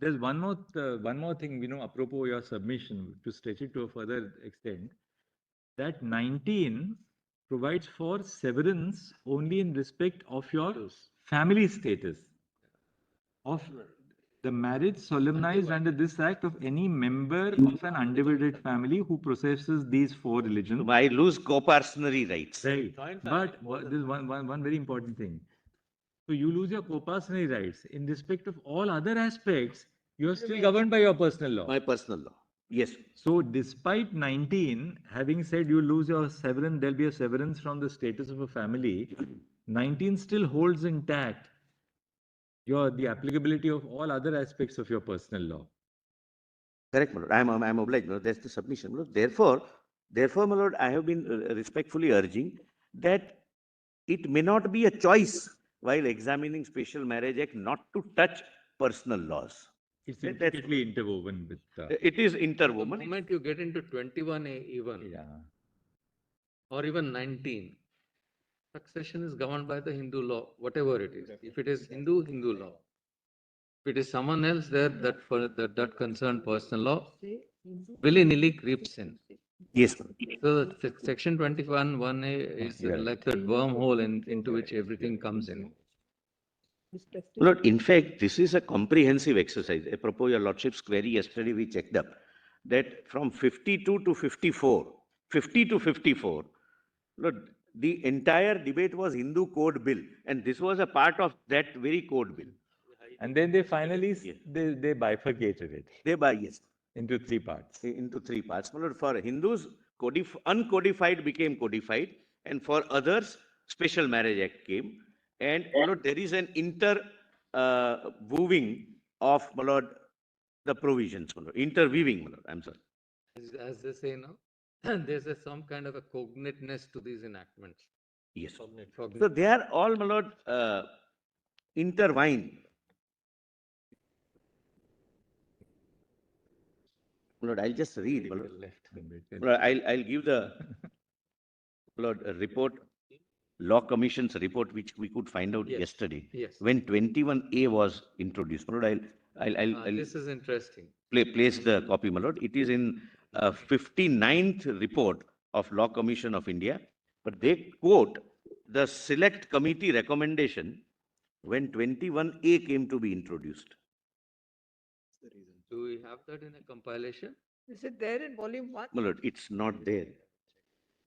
there's one more thing, apropos your submission, to stretch it to a further extent, that 19 provides for severance only in respect of your family status, of the marriage solemnized under this act of any member of an undivided family who possesses these four religions. I lose co-personary rights. Right. But there's one very important thing. So you lose your co-personary rights. In respect of all other aspects, you are still governed by your personal law. My personal law. Yes. So despite 19 having said you lose your severance, there'll be a severance from the status of a family, 19 still holds intact the applicability of all other aspects of your personal law. Correct, my lord. I'm obliged, my lord. That's the submission, my lord. Therefore, my lord, I have been respectfully urging that it may not be a choice while examining Special Marriage Act not to touch personal laws. It's intricately interwoven with. It is interwoven. The moment you get into 21A even, or even 19, succession is governed by the Hindu law, whatever it is. If it is Hindu, Hindu law. If it is someone else there, that concerned personal law, willy-nilly creeps in. Yes. So section 21(1)A is like that wormhole into which everything comes in. Lord, in fact, this is a comprehensive exercise. Apropos your lordship's query yesterday, we checked up that from 52 to 54, 50 to 54, Lord, the entire debate was Hindu Code Bill, and this was a part of that very Code Bill. And then they finally they bifurcated it. Yes. Into three parts. Into three parts. My lord, for Hindus, uncodified became codified, and for others, Special Marriage Act came. And my lord, there is an interweaving of, my lord, the provisions, my lord. Interweaving, my lord. I'm sorry. As they say, no, there's some kind of a cognateness to these enactments. Yes. So they are all, my lord, intertwined. Lord, I'll just read. Lord, I'll give the Lord, report, Law Commission's report, which we could find out yesterday. Yes. When 21A was introduced. Lord, I'll this is interesting. Place the copy, my lord. It is in 59th report of Law Commission of India, but they quote the Select Committee recommendation when 21A came to be introduced. Do we have that in a compilation? Is it there in volume 1? My lord, it's not there.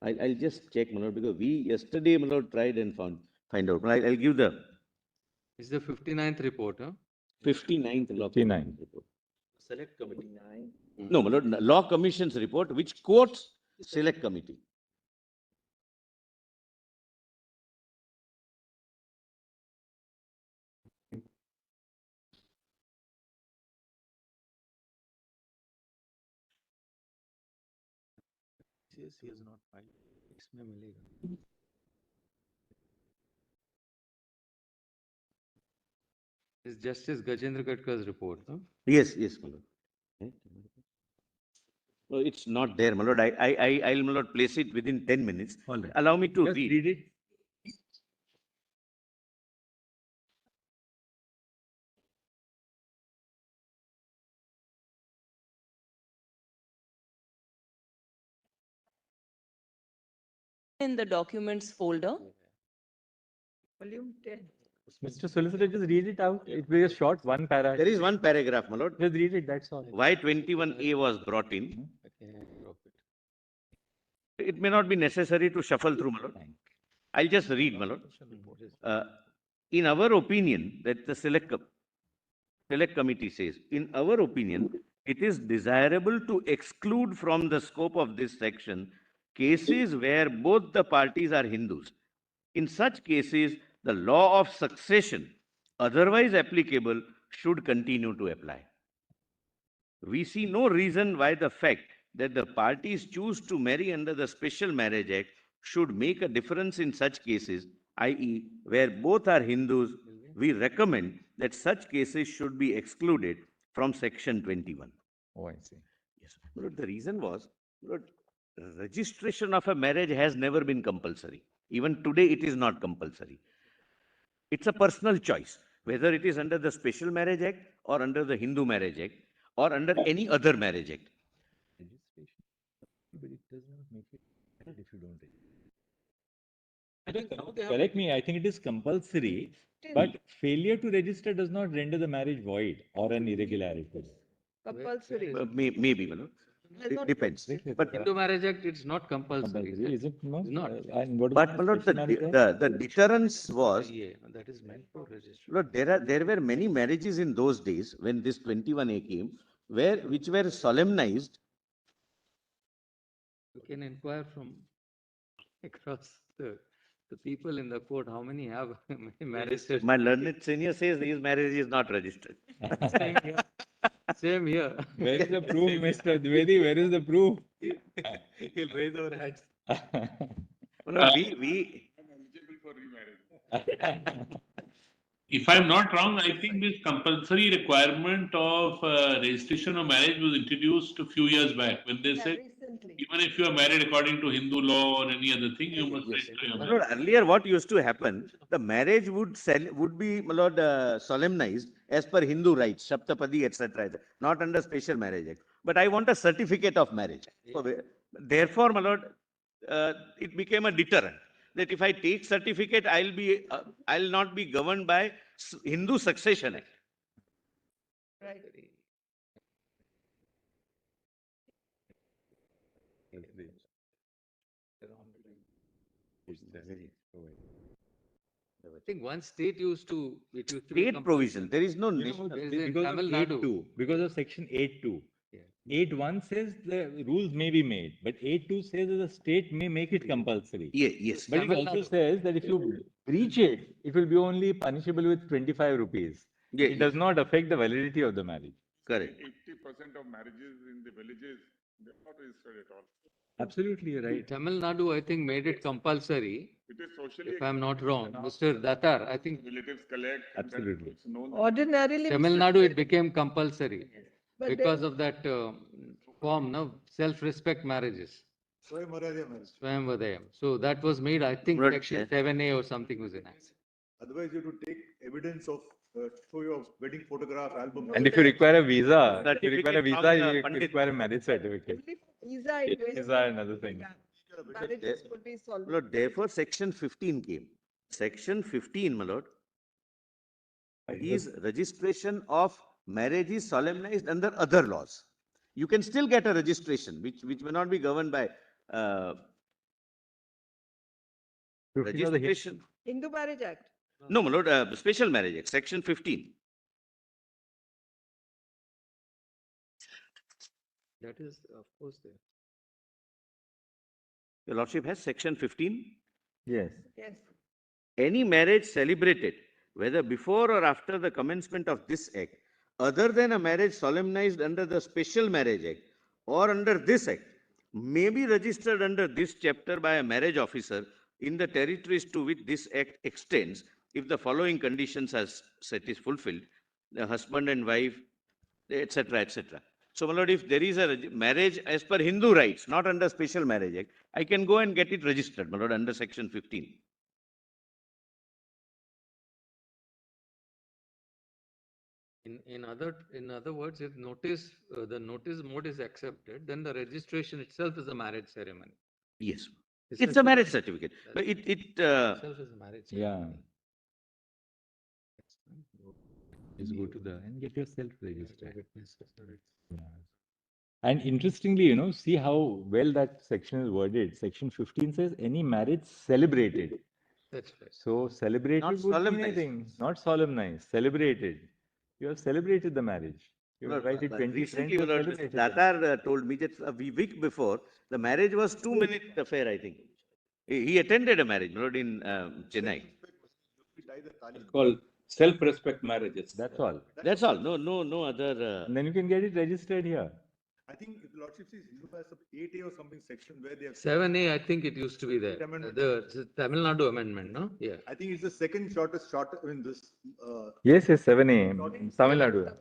I'll just check, my lord, because we yesterday, my lord, tried and find out. I'll give the. It's the 59th report, huh? 59th Law 59. report. Select committee. No, my lord, Law Commission's report, which quotes Select Committee. He has not filed. It's Justice Gajendra Khatkar's report, no? Yes, my lord. No, it's not there, my lord. I'll, my lord, place it within 10 minutes. All right. Allow me to Just read it. In the documents folder. Volume 10. Mr. Solicitor, just read it out. It will be a short one paragraph. There is one paragraph, my lord. Just read it, that's all. Why 21A was brought in. It may not be necessary to shuffle through, my lord. I'll just read, my lord. In our opinion, that the Select Committee says, in our opinion, it is desirable to exclude from the scope of this section cases where both the parties are Hindus. In such cases, the law of succession, otherwise applicable, should continue to apply. We see no reason why the fact that the parties choose to marry under the Special Marriage Act should make a difference in such cases, i.e., where both are Hindus. We recommend that such cases should be excluded from Section 21. Oh, I see. Yes. But the reason was, registration of a marriage has never been compulsory. Even today, it is not compulsory. It's a personal choice. whether it is under the Special Marriage Act or under the Hindu Marriage Act or under any other marriage act. Registration, but it does not make it valid if you don't register. Correct me, I think it is compulsory, but failure to register does not render the marriage void or an irregularity. Compulsory. Maybe, Manoj. It depends. But Hindu Marriage Act, it's not compulsory. Compulsory, is it? No? It's not. And what But about Manoj, Special Marriage Act? the deterrence was, Yeah, that is meant for registration. Lord, there were many marriages in those days when this 21A came, which were solemnized. You can inquire from across the people in the court, how many have marriages. My learned senior says his marriage is not registered. Same here. Where is the proof, Mr. Dwivedi? Where is the proof? He'll raise our hands. No, we If I'm not wrong, I think this compulsory requirement of registration of marriage was introduced a few years back when they said Recently. even if you are married according to Hindu law or any other thing, you must register your marriage. Lord, earlier what used to happen, the marriage would be, my Lord, solemnized as per Hindu rites, Saptapadi, etc., not under Special Marriage Act. But I want a certificate of marriage. So, therefore, my Lord, it became a deterrent. That if I take certificate, I'll not be governed by Hindu Succession Act. Right. I think one state used to, it used to be State provision, there is no You know, national. There is in because of Tamil Nadu. 8.2, because of section 8.2. Yeah. 8.1 says the rules may be made, but 8.2 says that the state may make it compulsory. Yeah, yes. But it Tamil also Nadu. says that if you breach it, it will be only punishable with 25 rupees. Yeah, It does not affect the validity of the marriage. correct. 80% of marriages in the villages, they're not registered at all. Absolutely, you're right. Tamil Nadu, I think, made it compulsory, It is socially. if I'm not wrong. Mr. Datar, I think Relatives collect. and then Absolutely. it's known. Ordinarily. Tamil Mr. Nadu, it became compulsory But because of that form, no, self-respect marriages. Swayamvadayam. So that was made, I think, Right, section yeah. 7A or something was enacted. Otherwise, you have to take evidence of, show your wedding photograph album. And if you require a visa, Certificate from, you Pandit. require a marriage certificate. Only for visa, it was- Visa and other things. marriages could be solved. Lord, therefore, section 15 came. Section 15, my lord, is registration of marriage is solemnized under other laws. You can still get a registration, which may not be governed by 15 of the Hindu- registration. Hindu Marriage Act. No, my lord, Special Marriage Act, section 15. That is, of course, there. Your lordship has section 15. Yes. Yes. Any marriage celebrated, whether before or after the commencement of this act, other than a marriage solemnized under the Special Marriage Act or under this act, may be registered under this chapter by a marriage officer in the territories to which this act extends, if the following conditions as set is fulfilled, the husband and wife, etc., etc. So, my lord, if there is a marriage as per Hindu rights, not under Special Marriage Act, I can go and get it registered, my lord, under section 15. In other words, if notice, the notice mode is accepted, then the registration itself is a marriage ceremony. Yes. It's It's a- a marriage certificate. But it Itself is a marriage Yeah. ceremony. Just go to the and get yourself registered. Yeah. And interestingly, you know, see how well that section is worded. Section 15 says any marriage celebrated. That's right. So celebrated Not would mean solemnized. anything, not solemnized, celebrated. You have celebrated the marriage. You Well, invited but 20 friends. recently, you my have lord, celebrated them. Datar told me that a week before, the marriage was 2-minute affair, I think. He attended a marriage, my lord, in Chennai. Called self-respect marriages. That's all. That's all. No other. And then you can get it registered here. I think if the lordship says Hindu has some 8A or something section where they have. 7A, I think it used to be there. Amendment. The Tamil Nadu amendment, no? Yeah. I think it's the second shortest, in this, Yes, yes, 7A, Tamil Nadu.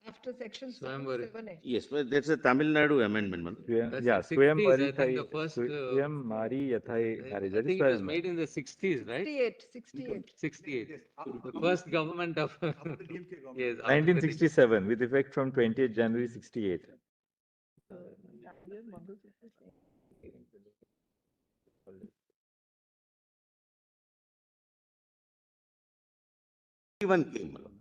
After section Swayamvari. 7A. Yes, but that's a Tamil Nadu amendment. Malad. That's Yeah, in 60s, Swayam I Mari think the first, Swayam Mari Yathai marriage. I That is think it was Swayam. made in the 60s, right? 68, 68. 68. Yes, The first government of, after the DMK government. yes. after the 1967 with effect from 20th January 68. Even came. Malad.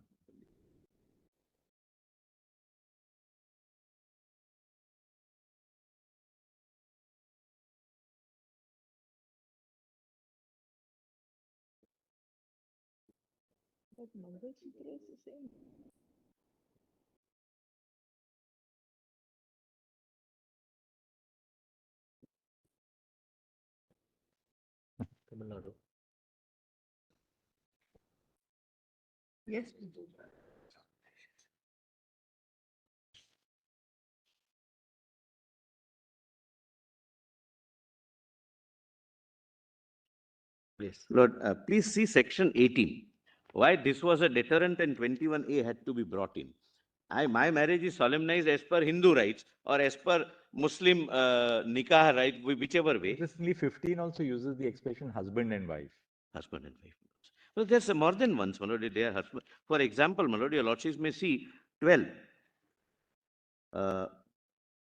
But Mangalsutra is the same. Tamil Nadu. Yes. Yes. Lord, please see section 18. Why this was a deterrent and 21A had to be brought in. My marriage is solemnized as per Hindu rights or as per Muslim nikah right, whichever way. Interestingly, 15 also uses the expression husband and wife. Husband and wife. Well, there's more than once, my lord, they are husband. For example, my lord, your lordships may see 12.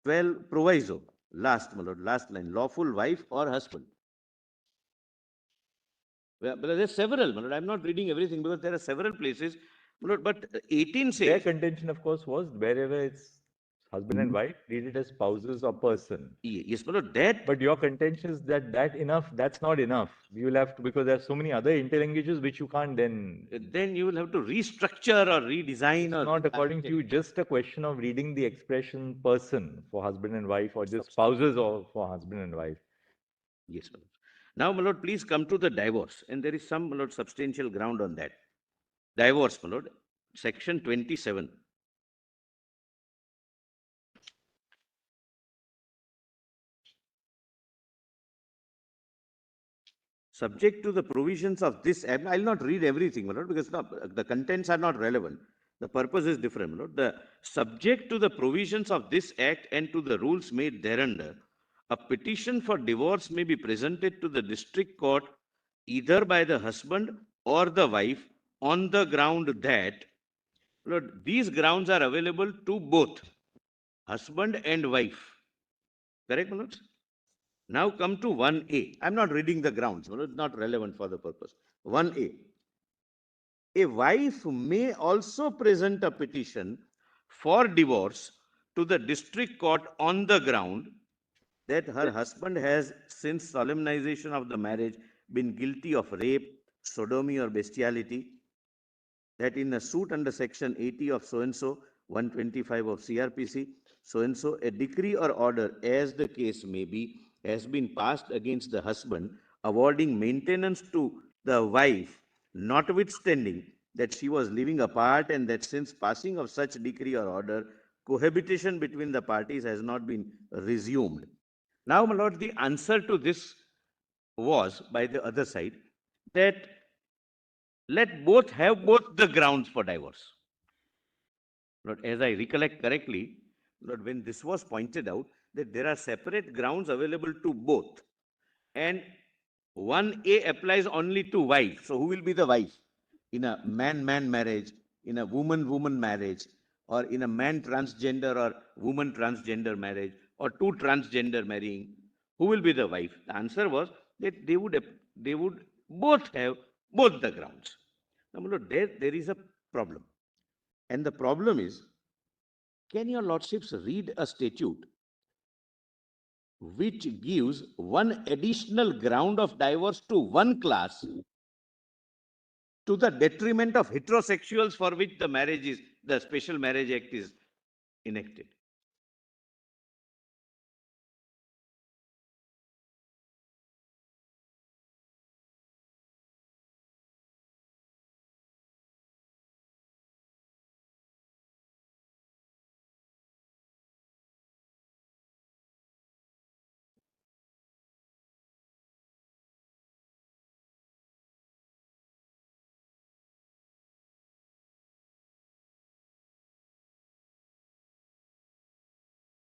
12 proviso, last, my lord, last line, lawful wife or husband. Well, but there's several, my lord. I'm not reading everything because there are several places. My lord, but 18 Their says, contention, of course, was wherever it's husband and wife, treat it as spouses or person. yes, my lord, that, But your contention is that that's not enough. You will have to, because there are so many other interlanguages which you can't then you will have to restructure or redesign it's or. not according to you just a question of reading the expression person for husband and wife or just spouses or for husband and wife. Yes, my lord. Now, my lord, please come to the divorce. And there is some, my lord, substantial ground on that. Divorce, my lord, section 27. Subject to the provisions of this act, I'll not read everything, my lord, because the contents are not relevant. The purpose is different, my lord. The subject to the provisions of this act and to the rules made thereunder, a petition for divorce may be presented to the district court either by the husband or the wife on the ground that, Lord, these grounds are available to both husband and wife. Correct, my lord? Now come to 1A. I'm not reading the grounds, it's not relevant for the purpose. 1A. A wife may also present a petition for divorce to the district court on the ground that her husband has, since solemnization of the marriage, been guilty of rape, sodomy, or bestiality, that in a suit under section 80 of so-and-so, 125 of CRPC, so-and-so, a decree or order, as the case may be, has been passed against the husband, awarding maintenance to the wife, notwithstanding that she was living apart, and that since passing of such decree or order, cohabitation between the parties has not been resumed. Now, my lord, the answer to this was, by the other side, that let both have both the grounds for divorce. Lord, as I recollect correctly, Lord, when this was pointed out, that there are separate grounds available to both. And 1A applies only to wife. So who will be the wife? In a man-man marriage, in a woman-woman marriage, or in a man transgender or woman transgender marriage, or two transgender marrying, who will be the wife? The answer was that they would both have both the grounds. Now, my lord, there is a problem. And the problem is, can your lordships read a statute which gives one additional ground of divorce to one class to the detriment of heterosexuals for which the Special Marriage Act is enacted?